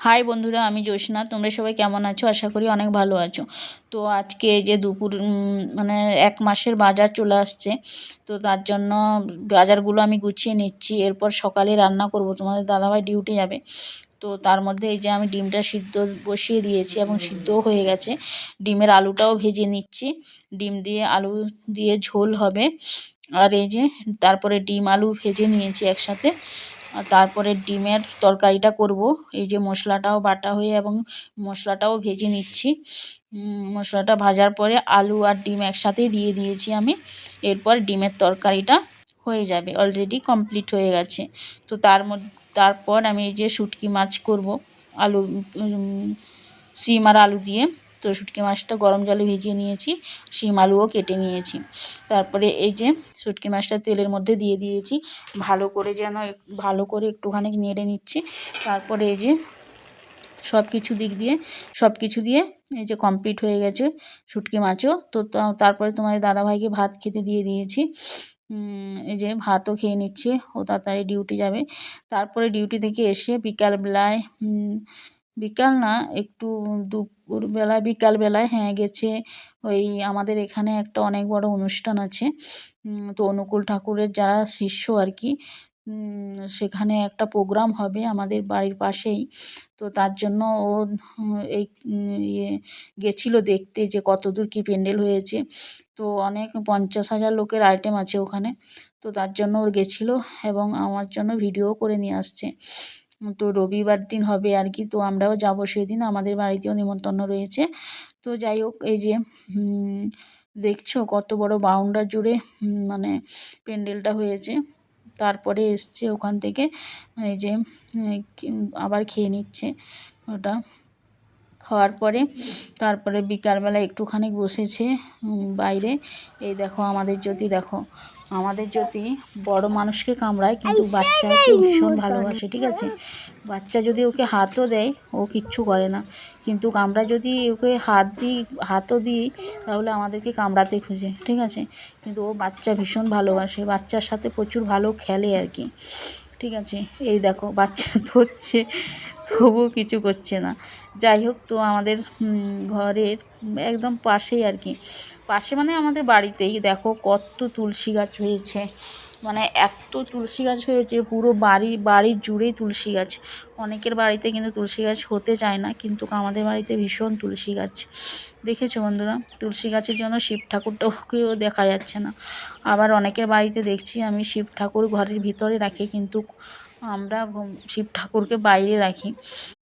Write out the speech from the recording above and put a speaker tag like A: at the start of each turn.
A: High বন্ধুরা, আমি জ্যোৎস্না। তোমরা সবাই কেমন আছো? আশা করি অনেক ভালো আছো। তো আজকে যে দুপুর মানে 1 মাসের বাজার চলে আসছে, তো তার জন্য বাজারগুলো আমি গুছিয়ে নিচ্ছি। এরপর সকালে রান্না করব, তোমাদের দাদাভাই ডিউটি যাবে। তো তার মধ্যে এই যে আমি ডিমটা সিদ্ধ বসিয়ে দিয়েছি এবং সিদ্ধও হয়ে গেছে। ডিমের আলুটাও ভেজে নিচ্ছি। ডিম দিয়ে আলু দিয়ে ঝোল হবে। আর এই যে তারপরে ডিম আলু ভেজে নিয়েছি একসাথে। আর তারপরে ডিমের তরকারিটা করব। এই যে মশলাটাও বাটা হয়ে এবং মশলাটাও ভেজে নিচ্ছি। মশলাটা ভাজার পরে আলু আর ডিম একসাথেই দিয়ে দিয়েছি আমি। এরপর ডিমের তরকারিটা হয়ে যাবে, অলরেডি কমপ্লিট হয়ে গেছে। তো তারপর আমি এই যে শুটকি মাছ করব আলু শিম আর আলু দিয়ে। তো শুটকি মাছটা গরম জলে ভিজিয়ে নিয়েছি, শিম আলুও কেটে নিয়েছি। তারপরে এই যে শুটকি মাছটা তেলের মধ্যে দিয়ে দিয়েছি, ভালো করে একটুখানি নেড়ে নিচ্ছি। তারপরে এই যে সব কিছু দিয়ে এই যে কমপ্লিট হয়ে গেছে শুটকি মাছও। তো তারপরে তোমাদের দাদাভাইকে ভাত খেতে দিয়ে দিয়েছি। এই যে ভাতও খেয়ে নিচ্ছে, ও তাড়াতাড়ি ডিউটি যাবে। তারপরে ডিউটি থেকে এসে বিকালবেলায় বিকাল না একটু দুপুরবেলা বিকালবেলায় গেছে ওই আমাদের এখানে একটা অনেক বড় অনুষ্ঠান আছে। তো অনুকূল ঠাকুরের যারা শিষ্য আর কি, সেখানে একটা প্রোগ্রাম হবে আমাদের বাড়ির পাশেই। তো তার জন্য ও এই গেছিলো দেখতে যে কতদূর কী প্যান্ডেল হয়েছে। তো অনেক 50,000 লোকের আইটেম আছে ওখানে। তো তার জন্য ও গেছিলো এবং আমার জন্য ভিডিও করে নিয়ে আসছে। তো রবিবার দিন হবে আর কি, তো আমরাও যাব সেদিন, আমাদের বাড়িতেও নিমন্ত্রণ রয়েছে। তো যাই হোক, এই যে দেখছো কত বড় বাউন্ডার জুড়ে মানে প্যান্ডেলটা হয়েছে। তারপরে এসছে ওখান থেকে এই যে আবার খেয়ে নিচ্ছে ওটা। খাওয়ার পরে তারপরে বিকালবেলা একটুখানি বসেছে বাইরে। এই দেখো আমাদের জ্যোতি বড় মানুষকে কামড়ায় কিন্তু বাচ্চাকে ভীষণ ভালোবাসে, ঠিক আছে? বাচ্চা যদি ওকে হাতও দেয় ও কিচ্ছু করে না, কিন্তু আমরা যদি ওকে হাতও দিই তাহলে আমাদেরকে কামড়াতে খুঁজে, ঠিক আছে? কিন্তু ও বাচ্চা ভীষণ ভালোবাসে, বাচ্চার সাথে প্রচুর ভালো খেলে আর কি, ঠিক আছে? এই দেখো বাচ্চা ধরছে তবুও কিছু করছে না। যাই হোক, তো আমাদের ঘরের একদম পাশেই আর কি, পাশে মানে আমাদের বাড়িতেই দেখো কত তুলসী গাছ হয়েছে। মানে এত তুলসী গাছ হয়েছে, পুরো বাড়ির জুড়েই তুলসী গাছ। অনেকের বাড়িতে কিন্তু তুলসী গাছ হতে চায় না, কিন্তু আমাদের বাড়িতে ভীষণ তুলসী গাছ। দেখেছো বন্ধুরা, তুলসী গাছের জন্য শিব ঠাকুরটাকেও দেখা যাচ্ছে না। আবার অনেকের বাড়িতে দেখছি আমি শিব ঠাকুর ঘরের ভিতরে রাখি, কিন্তু আমরা শিব ঠাকুরকে বাইরে রাখি।